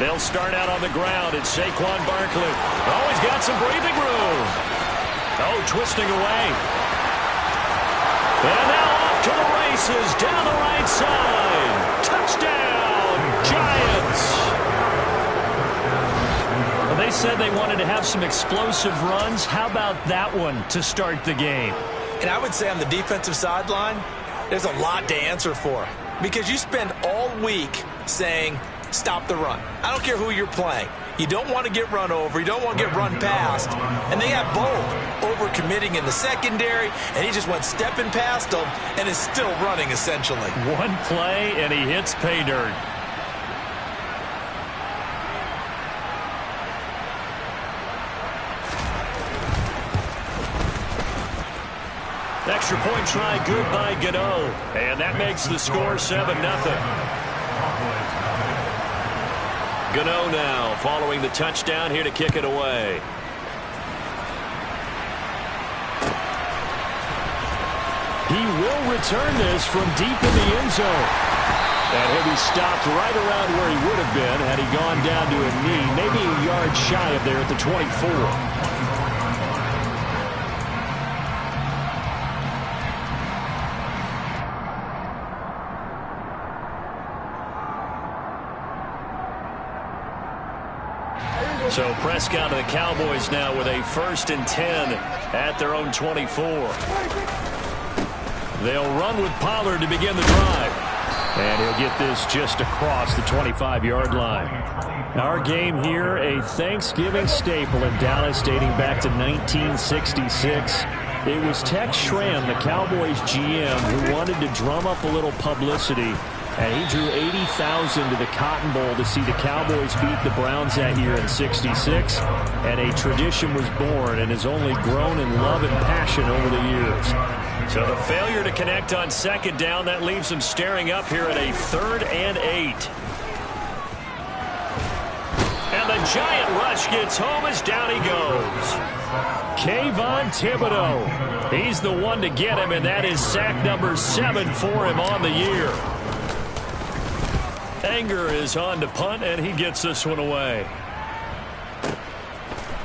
They'll start out on the ground, and Saquon Barkley. Oh, he's got some breathing room. Oh, twisting away. And now off to the races, down the right side. Touchdown, Giants. Well, they said they wanted to have some explosive runs. How about that one to start the game? And I would say on the defensive sideline, there's a lot to answer for. Because you spend all week saying, stop the run. I don't care who you're playing. You don't want to get run over. You don't want to get run past. And they have both. Over-committing in the secondary, and he just went stepping past them and is still running, essentially. One play, and he hits pay dirt. Extra point try good by Gano. And that makes the score 7-0. Gano now following the touchdown here to kick it away. He will return this from deep in the end zone. And he'll be stopped right around where he would have been had he gone down to a knee, maybe a yard shy of there at the 24. So Prescott and the Cowboys now with a 1st and 10 at their own 24. They'll run with Pollard to begin the drive. And he'll get this just across the 25-yard line. Our game here, a Thanksgiving staple in Dallas dating back to 1966. It was Tex Schramm, the Cowboys GM, who wanted to drum up a little publicity. And he drew 80,000 to the Cotton Bowl to see the Cowboys beat the Browns that year in '66. And a tradition was born and has only grown in love and passion over the years. So the failure to connect on 2nd down, that leaves them staring up here at a 3rd and 8. And the giant rush gets home as down he goes. Kayvon Thibodeaux. He's the one to get him, and that is sack number 7 for him on the year. Anger is on to punt, and he gets this one away.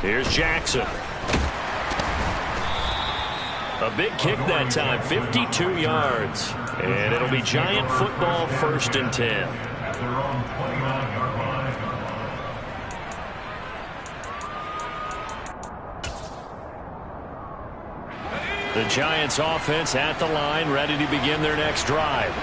Here's Jackson. A big kick that time, 52 yards. And it'll be Giant football, 1st and 10. The Giants offense at the line, ready to begin their next drive.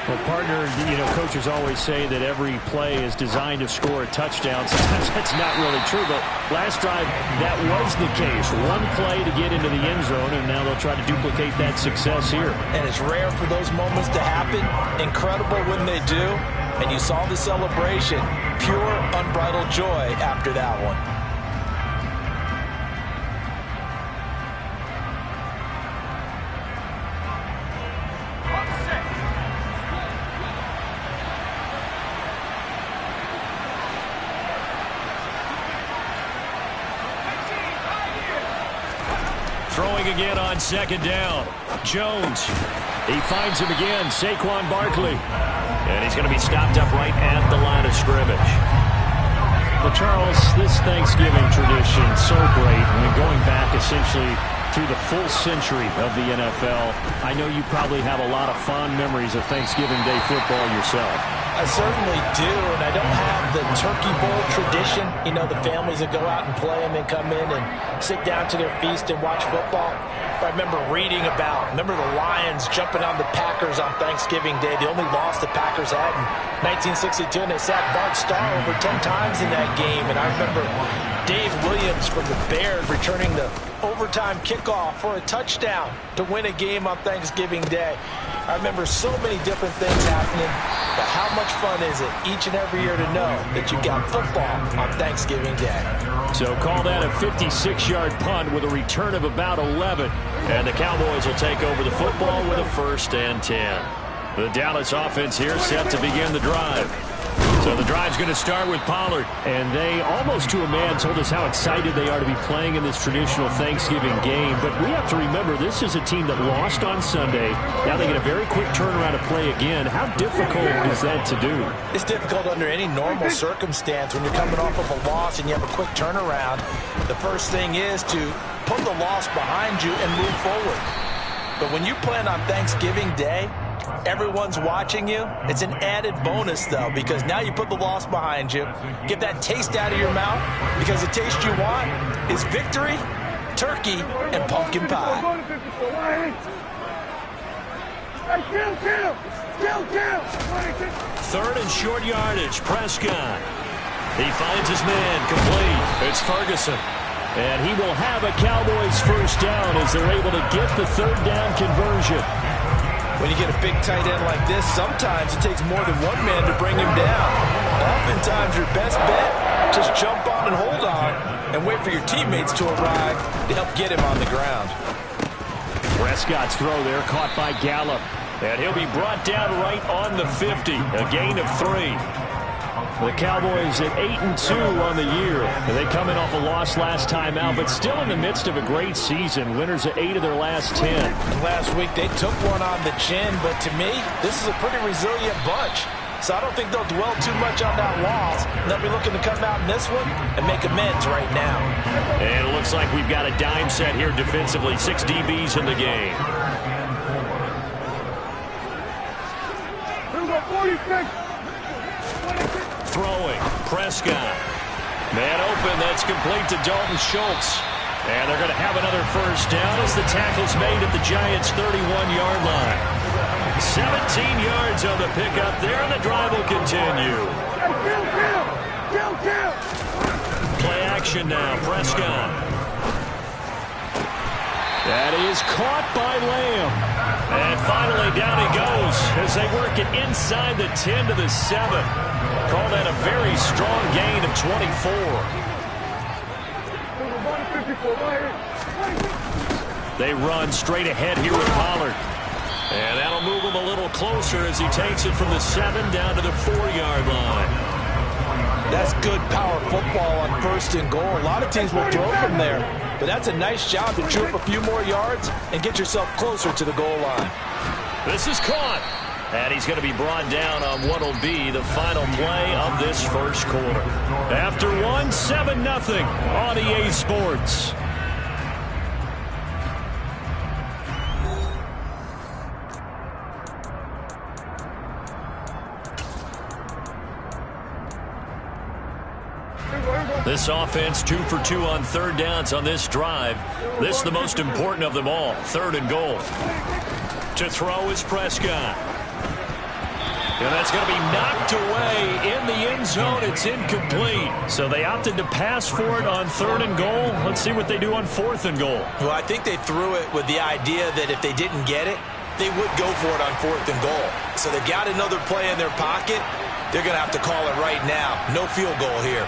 Well, partner, coaches always say that every play is designed to score a touchdown. Sometimes that's not really true, but last drive, that was the case. One play to get into the end zone, and now they'll try to duplicate that success here. And it's rare for those moments to happen. Incredible when they do. And you saw the celebration. Pure, unbridled joy after that one. Throwing again on 2nd down. Jones. He finds him again. Saquon Barkley. And he's going to be stopped up right at the line of scrimmage. Well, Charles, this Thanksgiving tradition, so great. I mean, going back essentially through the full century of the NFL. I know you probably have a lot of fond memories of Thanksgiving Day football yourself. I certainly do, and I don't have the Turkey Bowl tradition. The families that go out and play and then come in and sit down to their feast and watch football. But I remember reading remember the Lions jumping on the Packers on Thanksgiving Day. The only loss the Packers had in 1962, and they sacked Bart Starr over 10 times in that game. And I remember Dave Williams from the Bears returning the overtime kickoff for a touchdown to win a game on Thanksgiving Day. I remember so many different things happening, but how much fun is it each and every year to know that you got football on Thanksgiving Day? So call that a 56-yard punt with a return of about 11. And the Cowboys will take over the football with a 1st and 10. The Dallas offense here set to begin the drive. So the drive's going to start with Pollard. And they, almost to a man, told us how excited they are to be playing in this traditional Thanksgiving game. But we have to remember, this is a team that lost on Sunday. Now they get a very quick turnaround to play again. How difficult is that to do? It's difficult under any normal circumstance when you're coming off of a loss and you have a quick turnaround. The first thing is to put the loss behind you and move forward. But when you plan on Thanksgiving Day, everyone's watching you. It's an added bonus, though, because now you put the loss behind you. Get that taste out of your mouth, because the taste you want is victory, turkey, and pumpkin pie. Third and short yardage, Prescott. He finds his man, complete. It's Ferguson. And he will have a Cowboys first down as they're able to get the third down conversion. When you get a big tight end like this, sometimes it takes more than one man to bring him down. Oftentimes, your best bet, just jump on and hold on and wait for your teammates to arrive to help get him on the ground. Prescott's throw there caught by Gallup. And he'll be brought down right on the 50, a gain of 3. The Cowboys at 8-2 on the year. They come in off a loss last time out, but still in the midst of a great season. Winners of 8 of their last 10. And last week they took one on the chin, but to me, this is a pretty resilient bunch. So I don't think they'll dwell too much on that loss. They'll be looking to come out in this one and make amends right now. And it looks like we've got a dime set here defensively. 6 DBs in the game. 46. Throwing, Prescott. Man open, that's complete to Dalton Schultz. And they're going to have another first down as the tackle's made at the Giants' 31-yard line. 17 yards on the pickup there, and the drive will continue. Play action now, Prescott. That is caught by Lamb. And finally down he goes as they work it inside the 10 to the 7. Call that a very strong gain of 24. They run straight ahead here with Pollard. And that'll move him a little closer as he takes it from the 7 down to the 4-yard line. That's good power football on first and goal. A lot of teams will throw from there. But that's a nice job to chew up a few more yards and get yourself closer to the goal line. This is caught. And he's going to be brought down on what will be the final play of this first quarter. After 1, 7-0 on EA Sports. This offense 2 for 2 on third downs on this drive. This is the most important of them all. 3rd and goal. To throw is Prescott. And that's going to be knocked away in the end zone. It's incomplete. So they opted to pass for it on 3rd and goal. Let's see what they do on 4th and goal. Well, I think they threw it with the idea that if they didn't get it, they would go for it on 4th and goal. So they've got another play in their pocket. They're going to have to call it right now. No field goal here.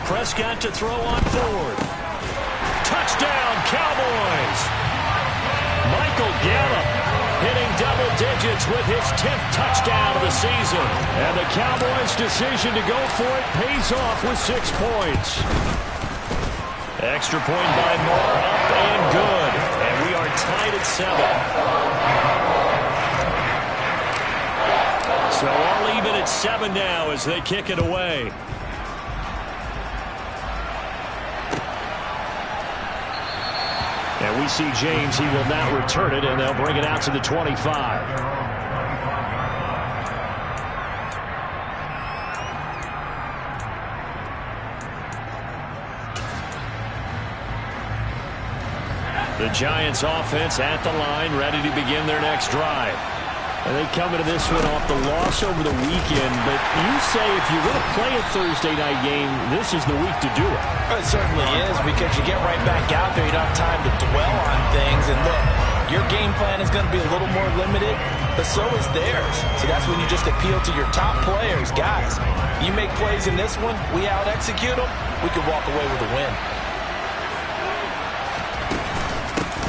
Prescott to throw on 4th. Touchdown, Cowboys. Michael Gallup hitting double digits with his 10th touchdown of the season. And the Cowboys' decision to go for it pays off with 6 points. Extra point by Moore, up and good. And we are tied at 7. So all even at 7 now as they kick it away. And we see James, he will not return it, and they'll bring it out to the 25. The Giants offense at the line, ready to begin their next drive. And they come into this one off the loss over the weekend. But you say if you're going to play a Thursday night game, this is the week to do it. It certainly is, because you get right back out there. You don't have time to dwell on things. And look, your game plan is going to be a little more limited, but so is theirs. So that's when you just appeal to your top players. Guys, you make plays in this one, we out-execute them, we can walk away with a win.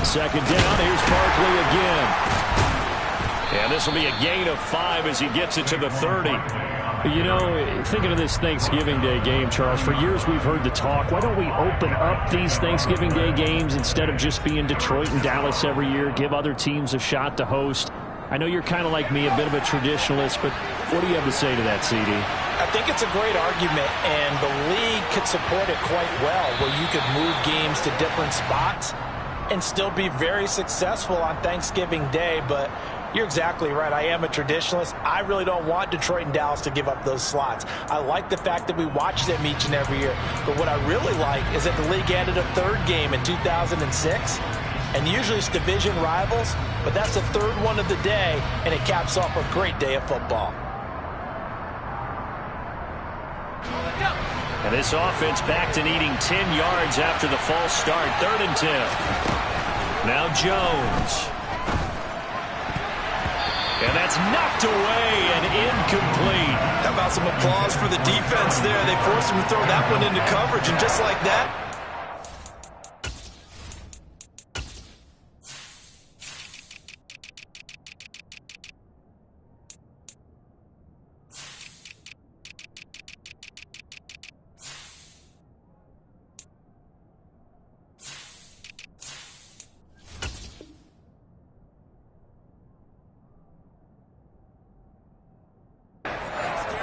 2nd down, here's Barkley again. And this will be a gain of 5 as he gets it to the 30. You know, thinking of this Thanksgiving Day game, Charles, for years we've heard the talk, why don't we open up these Thanksgiving Day games instead of just being Detroit and Dallas every year, give other teams a shot to host? I know you're kind of like me, a bit of a traditionalist, but what do you have to say to that, CD? I think it's a great argument, and the league could support it quite well, where you could move games to different spots and still be very successful on Thanksgiving Day. But you're exactly right. I am a traditionalist. I really don't want Detroit and Dallas to give up those slots. I like the fact that we watch them each and every year. But what I really like is that the league added a third game in 2006. And usually it's division rivals, but that's the third one of the day, and it caps off a great day of football. And this offense back to needing 10 yards after the false start. 3rd and 10. Now Jones. And that's knocked away and incomplete. How about some applause for the defense there? They forced him to throw that one into coverage, and just like that,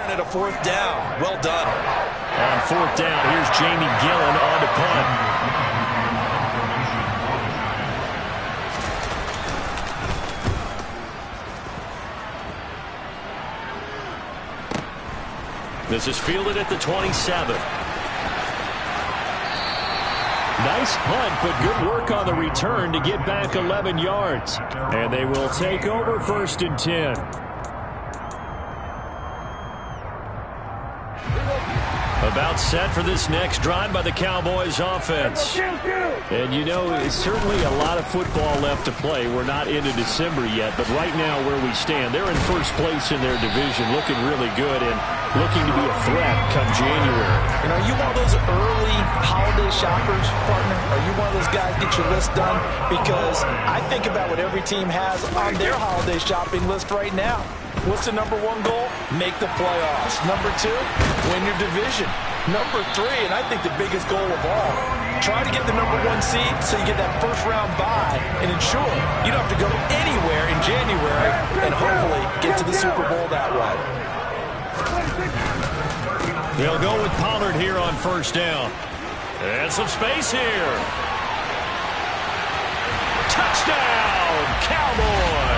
at a 4th down. Well done. On 4th down, here's Jamie Gillen on to punt. This is fielded at the 27. Nice punt, but good work on the return to get back 11 yards. And they will take over 1st and 10. About set for this next drive by the Cowboys offense. And you know, it's certainly a lot of football left to play. We're not into December yet, but right now where we stand, they're in 1st place in their division, looking really good and looking to be a threat come January. And are you one of those early holiday shoppers, partner? Are you one of those guys get your list done? Because I think about what every team has on their holiday shopping list right now. What's the number 1 goal? Make the playoffs. Number 2, win your division. Number 3, and I think the biggest goal of all, try to get the number 1 seed so you get that 1st round bye and ensure you don't have to go anywhere in January and hopefully get to the Super Bowl that way. They'll go with Pollard here on 1st down. And some space here. Touchdown, Cowboys!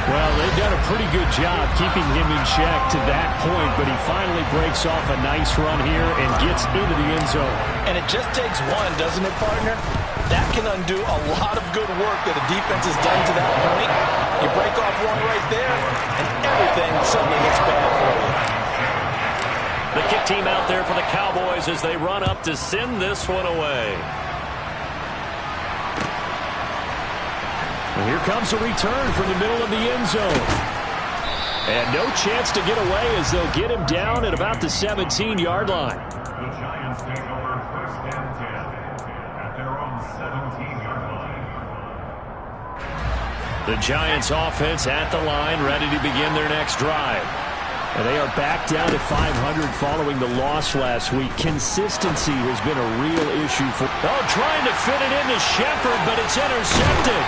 Well, they've done a pretty good job keeping him in check to that point, but he finally breaks off a nice run here and gets into the end zone. And it just takes one, doesn't it, partner? That can undo a lot of good work that a defense has done to that point. You break off one right there, and everything suddenly looks bad for you. The kick team out there for the Cowboys as they run up to send this one away. And here comes a return from the middle of the end zone. And no chance to get away as they'll get him down at about the 17-yard line. The Giants take over 1st and 10 at their own 17-yard line. The Giants offense at the line, ready to begin their next drive. And they are back down to 500 following the loss last week. Consistency has been a real issue for... Oh, trying to fit it into Shepard, but it's intercepted.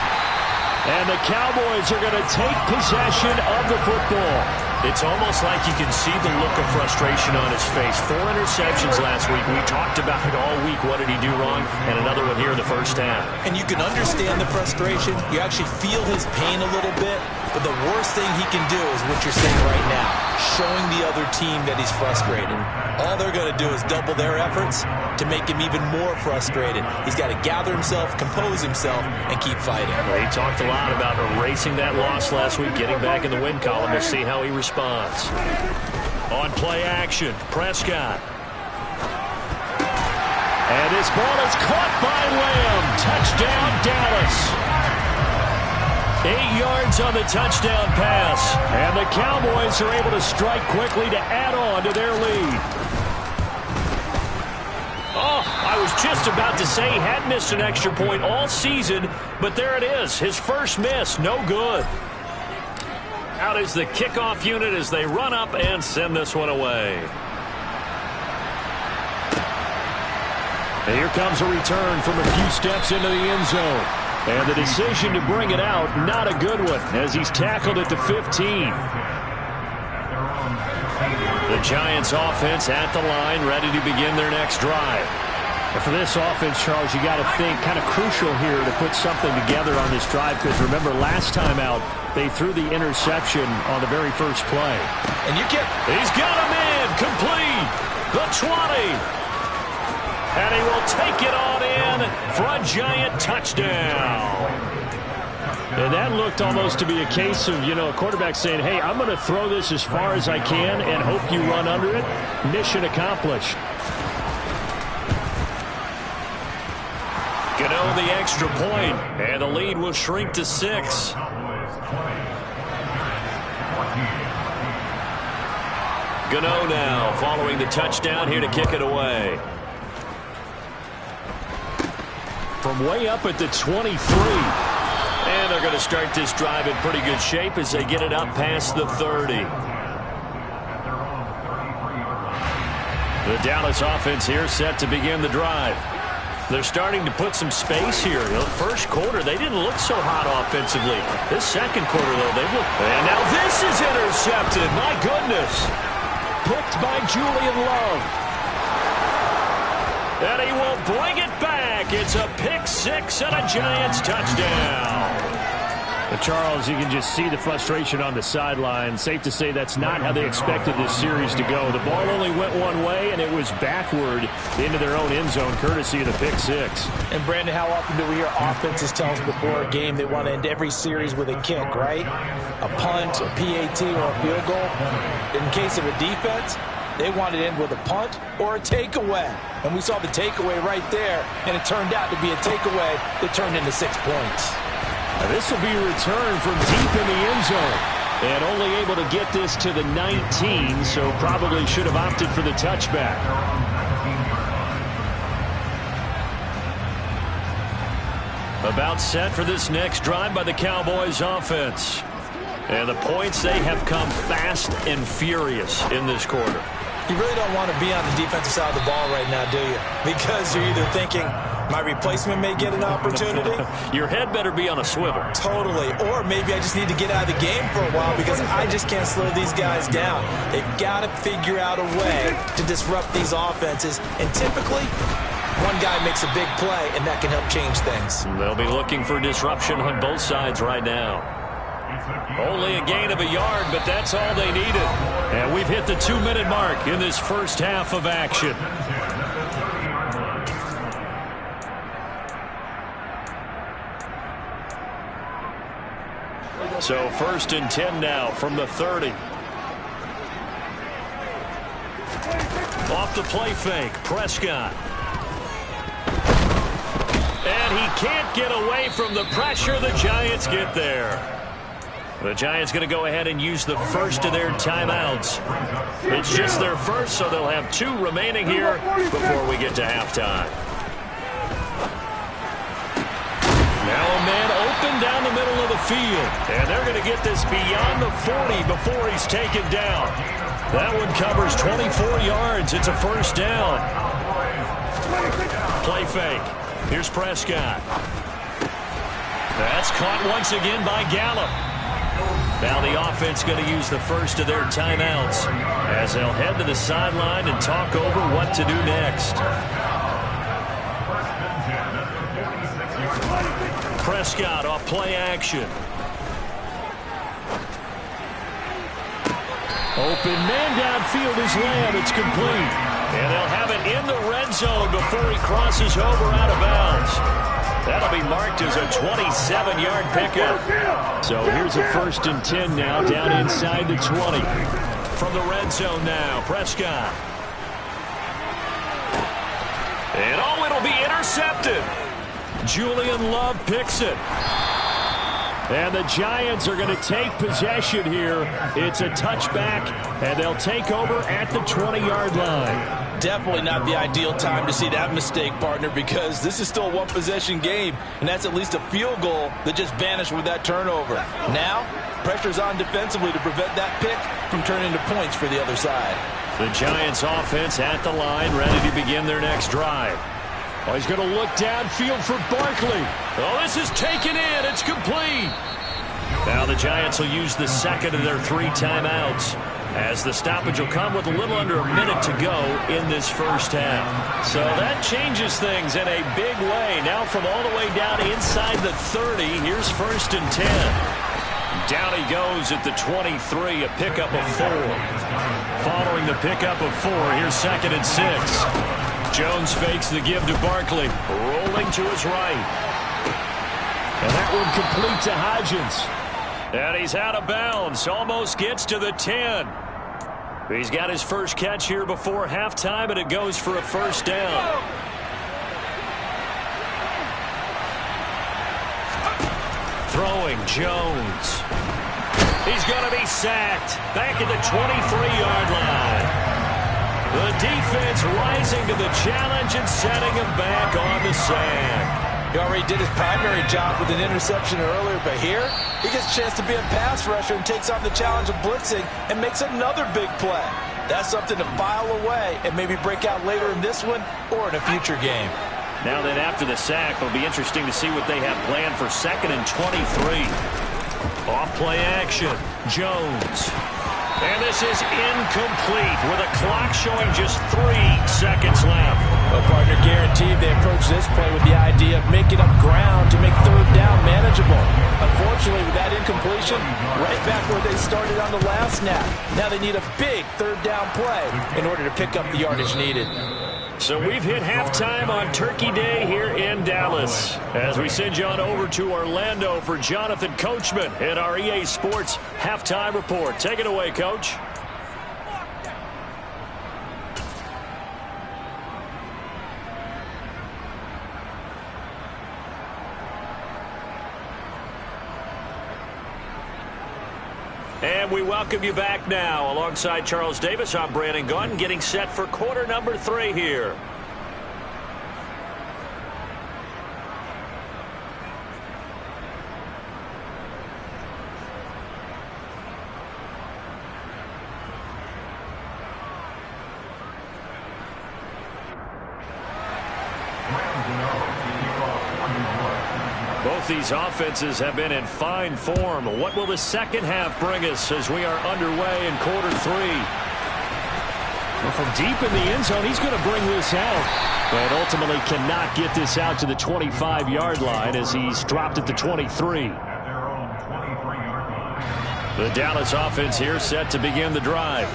And the Cowboys are going to take possession of the football. It's almost like you can see the look of frustration on his face. 4 interceptions last week. We talked about it all week. What did he do wrong? And another one here in the 1st half. and you can understand the frustration. You actually feel his pain a little bit. But the worst thing he can do is what you're saying right now, showing the other team that he's frustrated. All they're going to do is double their efforts to make him even more frustrated. He's got to gather himself, compose himself, and keep fighting. Well, he talked a lot about erasing that loss last week, getting back in the win column. We'll see how he responds. On play action, Prescott. And this ball is caught by Lamb. Touchdown, Dallas. 8 yards on the touchdown pass. And the Cowboys are able to strike quickly to add on to their lead. Oh, I was just about to say he had missed an extra point all season, but there it is. His first miss, no good. Out is the kickoff unit as they run up and send this one away. And here comes a return from a few steps into the end zone. And the decision to bring it out, not a good one, as he's tackled at the 15. The Giants offense at the line, ready to begin their next drive. And for this offense, Charles, you got to think kind of crucial here to put something together on this drive, because remember last time out, they threw the interception on the very first play. And he's got him in, complete, the 20. And he will take it on in for a Giant touchdown. And that looked almost to be a case of, a quarterback saying, hey, I'm going to throw this as far as I can and hope you run under it. Mission accomplished. Gano the extra point, and the lead will shrink to 6. Gano now following the touchdown here to kick it away. From way up at the 23. And they're going to start this drive in pretty good shape as they get it up past the 30. The Dallas offense here set to begin the drive. They're starting to put some space here. The first quarter, they didn't look so hot offensively. This second quarter, though, they've looked... And now this is intercepted. My goodness. Picked by Julian Love. And he will bring it back. It's a pick 6 and a Giants touchdown. But Charles, you can just see the frustration on the sideline. Safe to say that's not how they expected this series to go. The ball only went one way, and it was backward into their own end zone, courtesy of the pick 6. And, Brandon, how often do we hear offenses tell us before a game they want to end every series with a kick, right? A punt, a PAT, or a field goal. In case of a defense, they want to end with a punt or a takeaway. And we saw the takeaway right there, and it turned out to be a takeaway that turned into 6 points. This will be a return from deep in the end zone. And only able to get this to the 19, so probably should have opted for the touchback. About set for this next drive by the Cowboys offense. And the points, they have come fast and furious in this quarter. You really don't want to be on the defensive side of the ball right now, do you? Because you're either thinking, my replacement may get an opportunity. Your head better be on a swivel. Totally. Or maybe I just need to get out of the game for a while because I just can't slow these guys down. They've got to figure out a way to disrupt these offenses. And typically, one guy makes a big play, and that can help change things. They'll be looking for disruption on both sides right now. Only a gain of a yard, but that's all they needed. And we've hit the 2-minute mark in this first half of action. So 1st and 10 now from the 30. Off the play fake, Prescott. And he can't get away from the pressure. The Giants get there. The Giants going to go ahead and use the first of their timeouts. It's just their first, so they'll have 2 remaining here before we get to halftime. Now a man open down the middle of the field. And they're going to get this beyond the 40 before he's taken down. That one covers 24 yards. It's a first down. Play fake. Here's Prescott. That's caught once again by Gallup. Now the offense going to use the first of their timeouts as they'll head to the sideline and talk over what to do next. Prescott off play action. Open man downfield is Lamb. It's complete. And they'll have it in the red zone before he crosses over out of bounds. That'll be marked as a 27-yard pickup. So here's a 1st and 10 now down inside the 20. From the red zone now, Prescott. And oh, it'll be intercepted. Julian Love picks it. And the Giants are going to take possession here. It's a touchback, and they'll take over at the 20-yard line. Definitely not the ideal time to see that mistake, partner, because this is still a one-possession game, and that's at least a field goal that just vanished with that turnover. Now, pressure's on defensively to prevent that pick from turning into points for the other side. The Giants offense at the line, ready to begin their next drive. Oh, he's going to look downfield for Barkley. Oh, this is taken in. It's complete. Now the Giants will use the second of their 3 timeouts, as the stoppage will come with a little under a minute to go in this first half. So that changes things in a big way. Now from all the way down inside the 30, here's 1st and 10. Down he goes at the 23, a pickup of 4. Following the pickup of 4, here's 2nd and 6. Jones fakes the give to Barkley, rolling to his right. And that one complete to Hodgins. And he's out of bounds, almost gets to the 10. He's got his first catch here before halftime, and it goes for a first down. Throwing Jones. He's going to be sacked back at the 23-yard line. The defense rising to the challenge and setting him back on the sand. He already did his primary job with an interception earlier, but here he gets a chance to be a pass rusher and takes on the challenge of blitzing and makes another big play. That's something to file away and maybe break out later in this one or in a future game. Now then, after the sack, it'll be interesting to see what they have planned for 2nd and 23. Off play action, Jones. And this is incomplete with a clock showing just 3 seconds left. Well, partner, guaranteed they approach this play with the idea of making up ground to make 3rd down manageable. Unfortunately, with that incompletion, right back where they started on the last snap. Now they need a big 3rd down play in order to pick up the yardage needed. So we've hit halftime on Turkey Day here in Dallas, as we send you on over to Orlando for Jonathan Coachman in our EA Sports Halftime Report. Take it away, Coach. And we welcome you back now. Alongside Charles Davis, I'm Brandon Gunn, getting set for quarter number 3 here. Both these offenses have been in fine form. What will the second half bring us as we are underway in quarter 3? Well, from deep in the end zone, he's going to bring this out. But ultimately cannot get this out to the 25-yard line as he's dropped at the 23. The Dallas offense here set to begin the drive.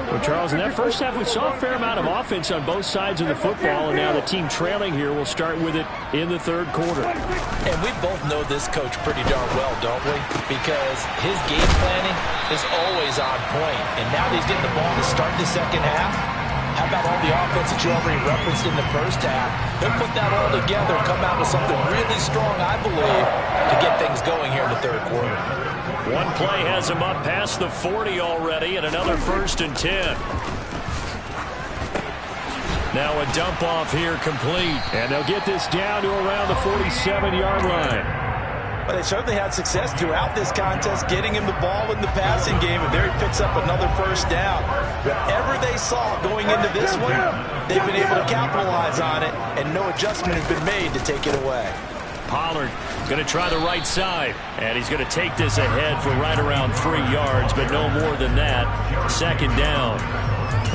Well, Charles, in that first half, we saw a fair amount of offense on both sides of the football, and now the team trailing here will start with it in the 3rd quarter. And we both know this coach pretty darn well, don't we? Because his game planning is always on point. And now that he's getting the ball to start the second half, how about all the offense that you already referenced in the first half? They'll put that all together and come out with something really strong, I believe, to get things going here in the 3rd quarter. One play has him up past the 40 already, and another 1st and 10. Now a dump off here complete, and they'll get this down to around the 47-yard line. But they certainly had success throughout this contest, getting him the ball in the passing game, and there he picks up another 1st down. Whatever they saw going into this one, they've been able to capitalize on it, and no adjustment has been made to take it away. Pollard going to try the right side, and he's going to take this ahead for right around 3 yards, but no more than that. 2nd down.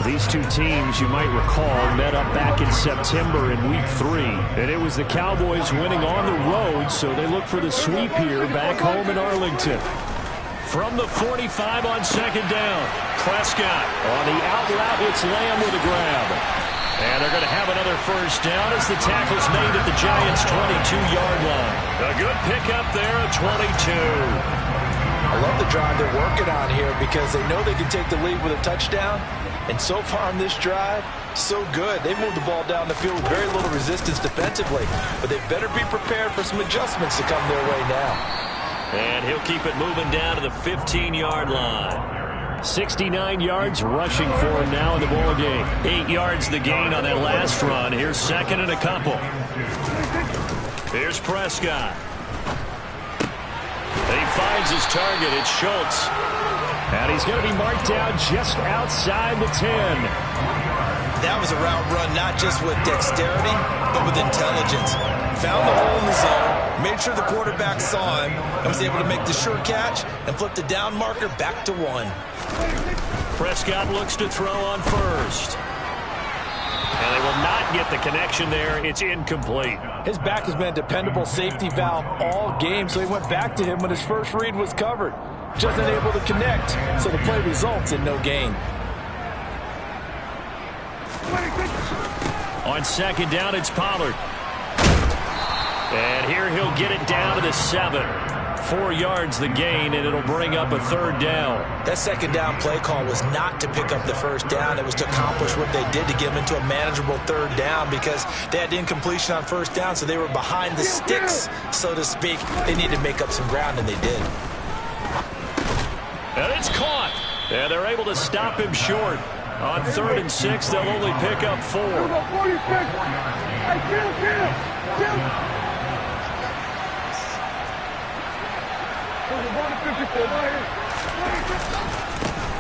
These two teams, you might recall, met up back in September in Week 3, and it was the Cowboys winning on the road, so they look for the sweep here back home in Arlington. From the 45 on 2nd down, Prescott on the out route, it's Lamb with a grab. And they're going to have another 1st down as the tackle's made at the Giants' 22-yard line. A good pickup there at 22. I love the drive they're working on here because they know they can take the lead with a touchdown. And so far on this drive, so good. They moved the ball down the field with very little resistance defensively. But they better be prepared for some adjustments to come their way now. And he'll keep it moving down to the 15-yard line. 69 yards rushing for him now in the ball game. 8 yards the gain on that last run. Here's second and a couple. Here's Prescott. He finds his target. It's Schultz. And he's going to be marked down just outside the 10. That was a route run not just with dexterity, but with intelligence. Found the hole in the zone, made sure the quarterback saw him, and was able to make the sure catch and flip the down marker back to 1. Prescott looks to throw on first. And they will not get the connection there. It's incomplete. His back has been a dependable safety valve all game, so he went back to him when his first read was covered. Just unable to connect, so the play results in no gain. On second down, it's Pollard. And here he'll get it down to the 7. 4 yards the gain, and it'll bring up a third down. That second down play call was not to pick up the first down. It was to accomplish what they did to get them into a manageable third down because they had incompletion on first down, so they were behind the sticks, so to speak. They needed to make up some ground, and they did. And it's caught. And they're able to stop him short. On 3rd and 6, they'll only pick up 4.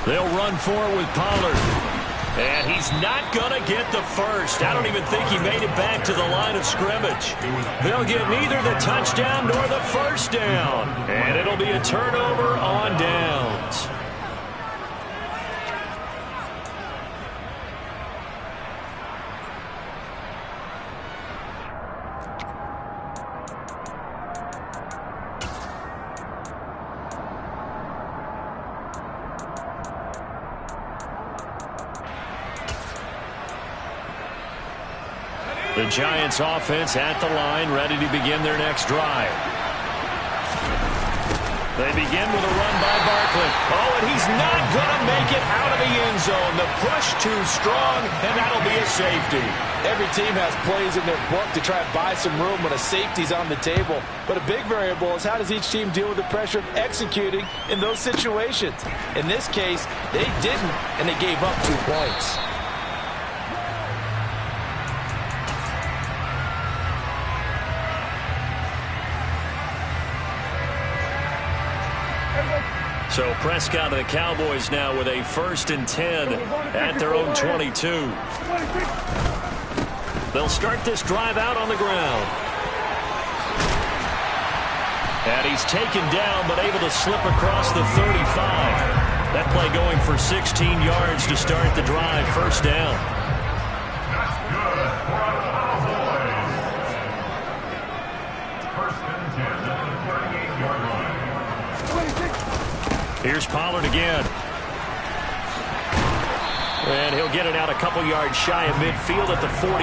They'll run forward with Pollard. And he's not going to get the first. I don't even think he made it back to the line of scrimmage. They'll get neither the touchdown nor the first down. And it'll be a turnover on downs. The Giants offense at the line, ready to begin their next drive. They begin with a run by Barkley. Oh, and he's not going to make it out of the end zone. The push too strong, and that'll be a safety. Every team has plays in their book to try and buy some room when a safety's on the table. But a big variable is how does each team deal with the pressure of executing in those situations. In this case, they didn't, and they gave up 2 points. So Prescott of the Cowboys now with a 1st and 10 at their own 22. They'll start this drive out on the ground. And he's taken down but able to slip across the 35. That play going for 16 yards to start the drive. First down. That's good for a Cowboys. 1st and 10 at the 38-yard line. Here's Pollard again. And he'll get it out a couple yards shy of midfield at the 48.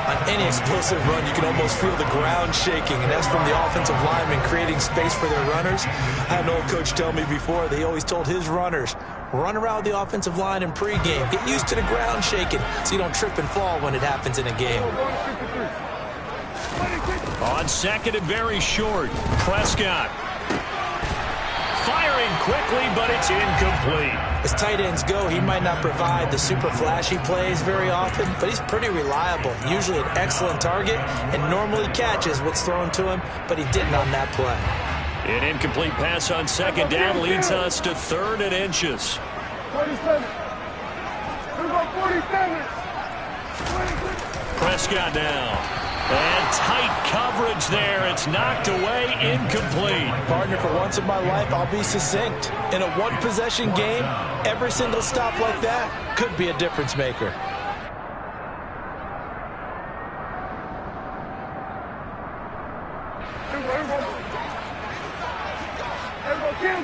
On any explosive run, you can almost feel the ground shaking, and that's from the offensive linemen creating space for their runners. I had an old coach tell me before, they always told his runners, run around the offensive line in pregame. Get used to the ground shaking so you don't trip and fall when it happens in a game. On second and very short, Prescott. Firing quickly, but it's incomplete. As tight ends go, he might not provide the super flashy plays very often, but he's pretty reliable. Usually an excellent target and normally catches what's thrown to him, but he didn't on that play. An incomplete pass on second down leads us to 3rd and inches. 47. Prescott now. And tight coverage there. It's knocked away, incomplete. Partner, for once in my life, I'll be succinct. In a one-possession game, every single stop like that could be a difference maker.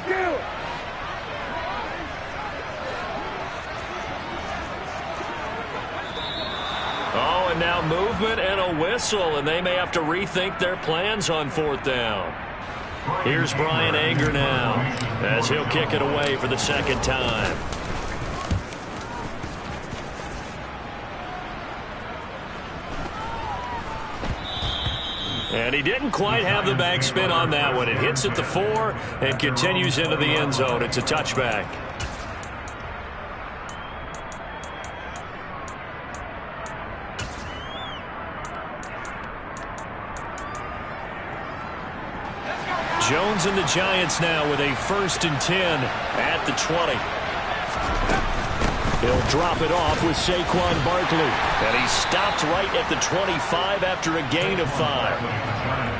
Kill. Oh, and now movement and a whistle, and they may have to rethink their plans on 4th down. Here's Brian Anger now, as he'll kick it away for the 2nd time. And he didn't quite have the backspin on that one. It hits at the 4 and continues into the end zone. It's a touchback. Jones and the Giants now with a 1st and 10 at the 20. He'll drop it off with Saquon Barkley. And he stopped right at the 25 after a gain of 5.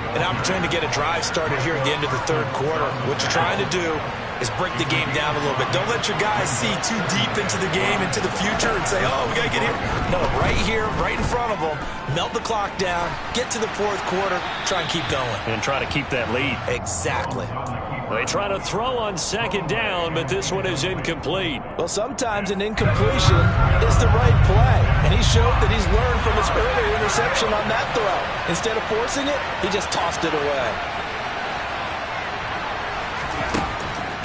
An opportunity to get a drive started here at the end of the 3rd quarter. What you're trying to do is break the game down a little bit. Don't let your guys see too deep into the game, into the future, and say, oh, we got to get here. No, right here, right in front of them, melt the clock down, get to the 4th quarter, try and keep going. And try to keep that lead. Exactly. They try to throw on 2nd down, but this one is incomplete. Well, sometimes an incompletion is the right play. And he showed that he's learned from his earlier interception on that throw. Instead of forcing it, he just tossed it away.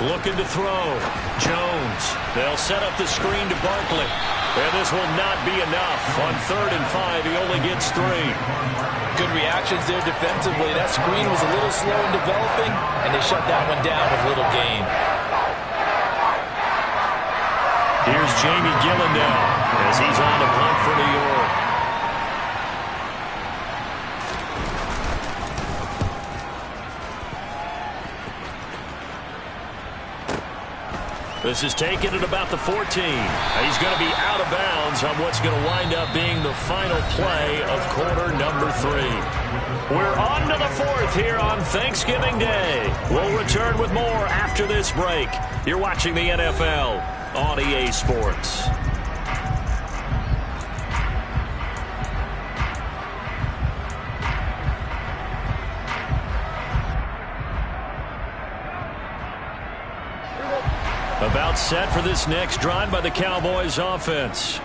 Looking to throw. Jones. They'll set up the screen to Barkley. And this will not be enough. On 3rd and 5, he only gets 3. Good reactions there defensively. That screen was a little slow in developing, and they shut that one down with little gain. Here's Jamie Gillen now as he's on the punt for New York. This is taken at about the 14. He's going to be out of bounds on what's going to wind up being the final play of quarter number 3. We're on to the 4th here on Thanksgiving Day. We'll return with more after this break. You're watching the NFL on EA Sports. About set for this next drive by the Cowboys offense.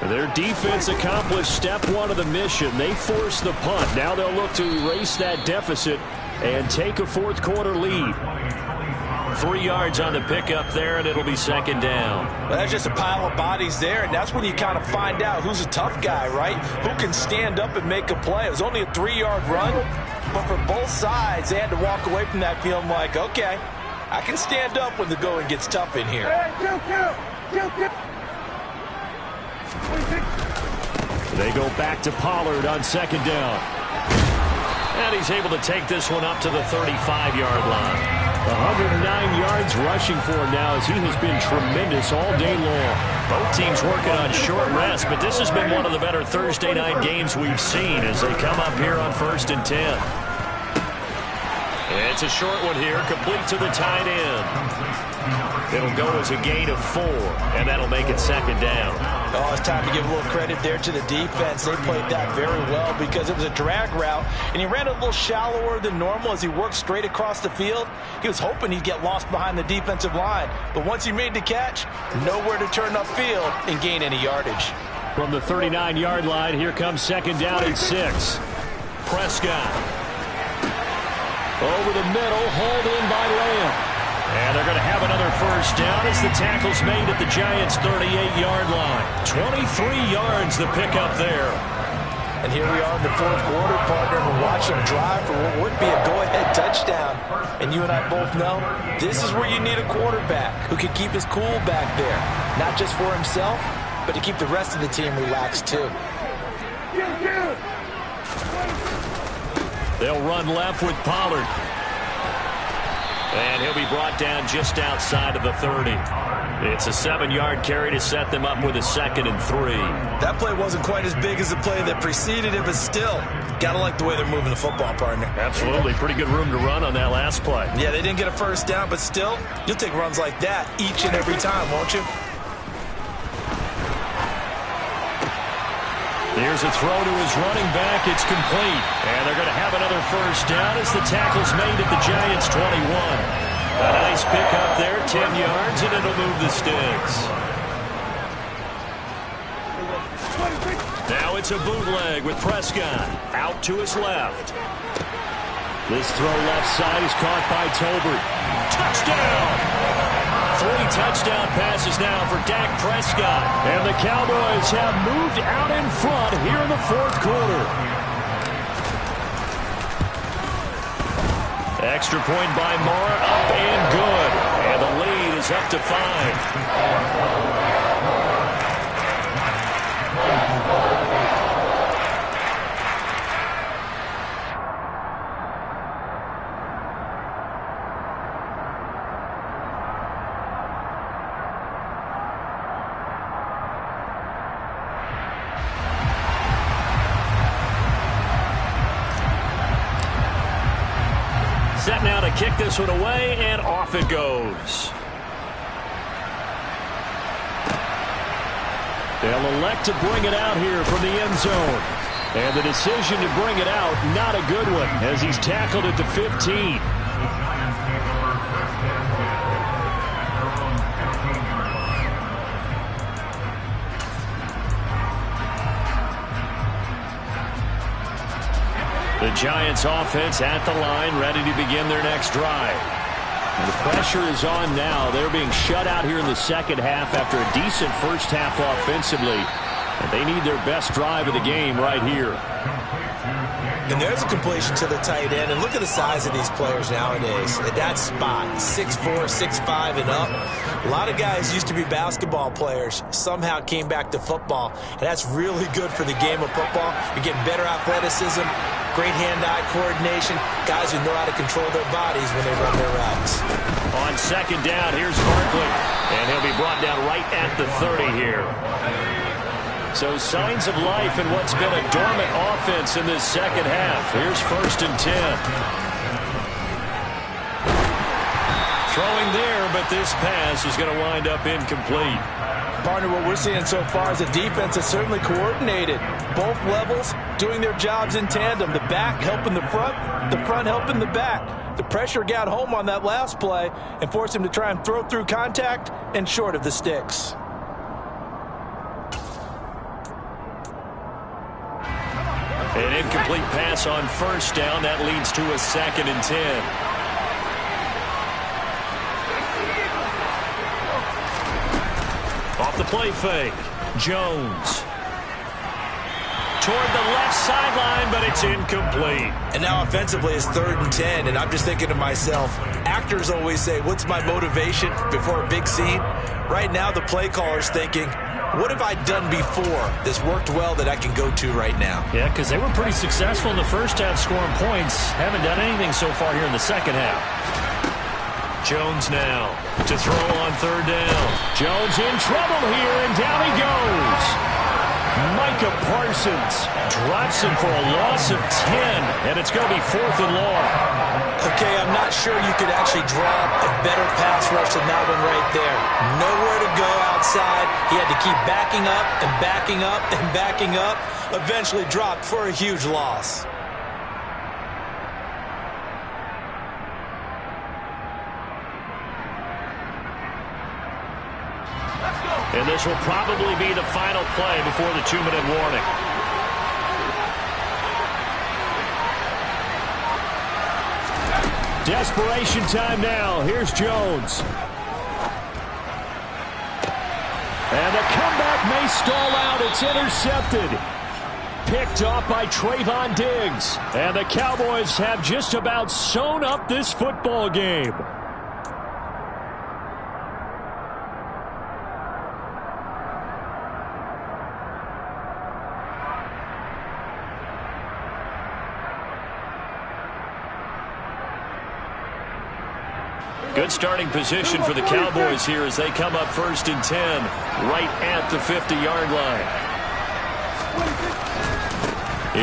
Their defense accomplished step 1 of the mission. They forced the punt. Now they'll look to erase that deficit and take a 4th quarter lead. 3 yards on the pickup there, and it'll be 2nd down. Well, that's just a pile of bodies there, and that's when you kind of find out who's a tough guy, right? Who can stand up and make a play. It was only a 3-yard run, but for both sides, they had to walk away from that feeling like, okay, I can stand up when the going gets tough in here. They go back to Pollard on 2nd down. And he's able to take this one up to the 35-yard line. 109 yards rushing for him now as he has been tremendous all day long. Both teams working on short rest, but this has been one of the better Thursday night games we've seen as they come up here on 1st and 10. It's a short one here, complete to the tight end. It'll go as a gain of 4, and that'll make it 2nd down. Oh, it's time to give a little credit there to the defense. They played that very well because it was a drag route, and he ran a little shallower than normal as he worked straight across the field. He was hoping he'd get lost behind the defensive line, but once he made the catch, nowhere to turn upfield and gain any yardage. From the 39-yard line, here comes 2nd down and 6. Prescott. Over the middle, hauled in by Lamb. And they're going to have another 1st down as the tackle's made at the Giants' 38-yard line. 23 yards the pickup there. And here we are in the 4th quarter, partner. We're watching them drive for what would be a go-ahead touchdown. And you and I both know this is where you need a quarterback who can keep his cool back there. Not just for himself, but to keep the rest of the team relaxed too. They'll run left with Pollard. And he'll be brought down just outside of the 30. It's a 7-yard carry to set them up with a 2nd and 3. That play wasn't quite as big as the play that preceded it, but still, got to like the way they're moving the football, partner. Absolutely. Pretty good room to run on that last play. Yeah, they didn't get a 1st down, but still, you'll take runs like that each and every time, won't you? Here's a throw to his running back. It's complete. And they're going to have another 1st down as the tackle's made at the Giants' 21. A nice pick up there, 10 yards, and it'll move the sticks. Now it's a bootleg with Prescott out to his left. This throw left side is caught by Tolbert. Touchdown! 3 touchdown passes now for Dak Prescott. And the Cowboys have moved out in front here in the 4th quarter. Extra point by Moore, up and good. And the lead is up to 5. Set now to kick this one away, and off it goes. They'll elect to bring it out here from the end zone. And the decision to bring it out, not a good one, as he's tackled at the 15. The Giants offense at the line, ready to begin their next drive. And the pressure is on now. They're being shut out here in the second half after a decent first half offensively. And they need their best drive of the game right here. And there's a completion to the tight end. And look at the size of these players nowadays. At that spot, 6'4", 6'5", and up. A lot of guys used to be basketball players, somehow came back to football. And that's really good for the game of football. You're getting better athleticism, great hand-eye coordination, guys who know how to control their bodies when they run their routes. On second down, here's Barkley. And he'll be brought down right at the 30 here. So signs of life in what's been a dormant offense in this second half. Here's 1st and 10. Throwing there, but this pass is going to wind up incomplete. Partner, what we're seeing so far is a defense that's certainly coordinated. Both levels doing their jobs in tandem. The back helping the front helping the back. The pressure got home on that last play and forced him to try and throw through contact and short of the sticks. An incomplete pass on 1st down. That leads to a 2nd and 10. Off the play fake. Jones. Toward the left sideline, but it's incomplete. And now offensively it's 3rd and 10, and I'm just thinking to myself, actors always say, what's my motivation before a big scene? Right now the play caller's thinking, what have I done before that's worked well that I can go to right now? Yeah, because they were pretty successful in the first half scoring points. Haven't done anything so far here in the second half. Jones now to throw on 3rd down. Jones in trouble here, and down he goes. Micah Parsons drops him for a loss of 10, and it's going to be 4th and long. Okay, I'm not sure you could actually draw a better pass rush than that one right there. Nowhere to go outside. He had to keep backing up and backing up and backing up. Eventually dropped for a huge loss. And this will probably be the final play before the 2-minute warning. Desperation time now. Here's Jones. And the comeback may stall out. It's intercepted. Picked off by Trayvon Diggs. And the Cowboys have just about sewn up this football game. Good starting position for the Cowboys here as they come up 1st and 10 right at the 50-yard line.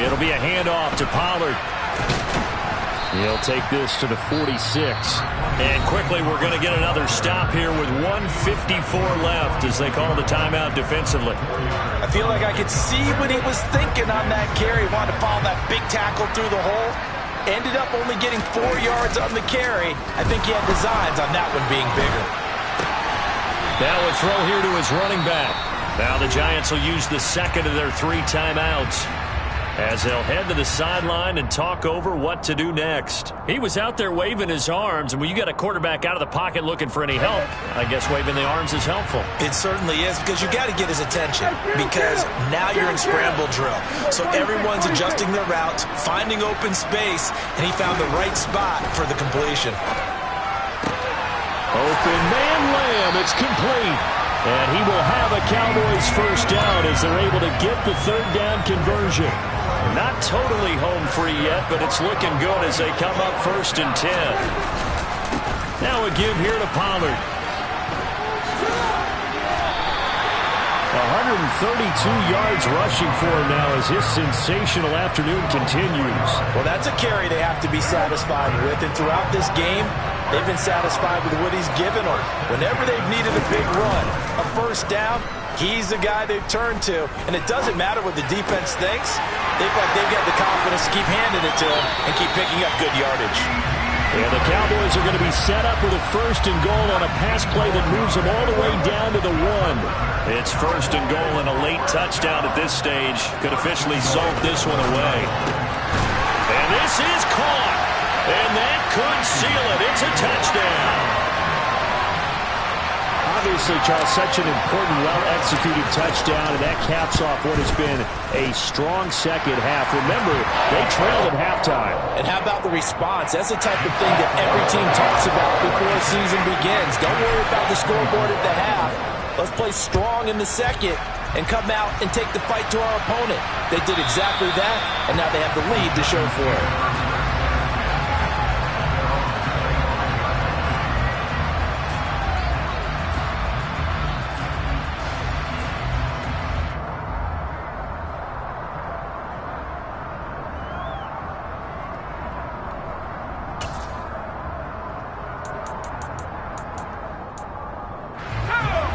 It'll be a handoff to Pollard. He'll take this to the 46. And quickly we're going to get another stop here with 1:54 left as they call the timeout defensively. I feel like I could see what he was thinking on that carry. He wanted to follow that big tackle through the hole. Ended up only getting 4 yards on the carry. I think he had designs on that one being bigger. Now a throw here to his running back. Now the Giants will use the 2nd of their 3 timeouts. as they'll head to the sideline and talk over what to do next. He was out there waving his arms, and when you got a quarterback out of the pocket looking for any help, I guess waving the arms is helpful. It certainly is, because you got to get his attention, because now you're in scramble drill. So everyone's adjusting their routes, finding open space, and he found the right spot for the completion. Open man Lamb, it's complete. And he will have a Cowboys first down as they're able to get the third down conversion. Not totally home free yet, but it's looking good as they come up 1st and 10. Now a give here to Pollard. 132 yards rushing for him now as his sensational afternoon continues. Well, that's a carry they have to be satisfied with, and throughout this game, they've been satisfied with what he's given them. Whenever they've needed a big run, a first down, he's the guy they've turned to. And it doesn't matter what the defense thinks. They've got the confidence to keep handing it to him and keep picking up good yardage. And the Cowboys are going to be set up with a 1st and goal on a pass play that moves them all the way down to the 1. It's 1st and goal and a late touchdown at this stage. Could officially salt this one away. And this is caught. And that could seal it. It's a touchdown. Obviously, Charles, such an important, well-executed touchdown, and that caps off what has been a strong second half. Remember, they trailed at halftime. And how about the response? That's the type of thing that every team talks about before the season begins. Don't worry about the scoreboard at the half. Let's play strong in the second and come out and take the fight to our opponent. They did exactly that, and now they have the lead to show for it.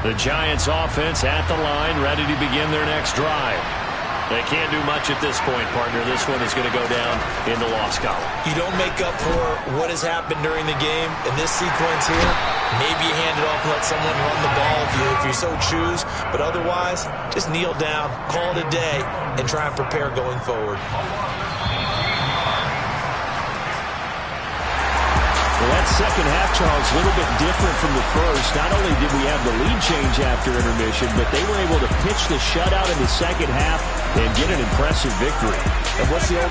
The Giants offense at the line, ready to begin their next drive. They can't do much at this point, partner. This one is going to go down in the loss column. You don't make up for what has happened during the game. In this sequence here, maybe you hand it off and let someone run the ball if you so choose. But otherwise, just kneel down, call it a day, and try and prepare going forward. Well, that second half, Charles, a little bit different from the first. Not only did we have the lead change after intermission, but they were able to pitch the shutout in the second half and get an impressive victory. And what's the old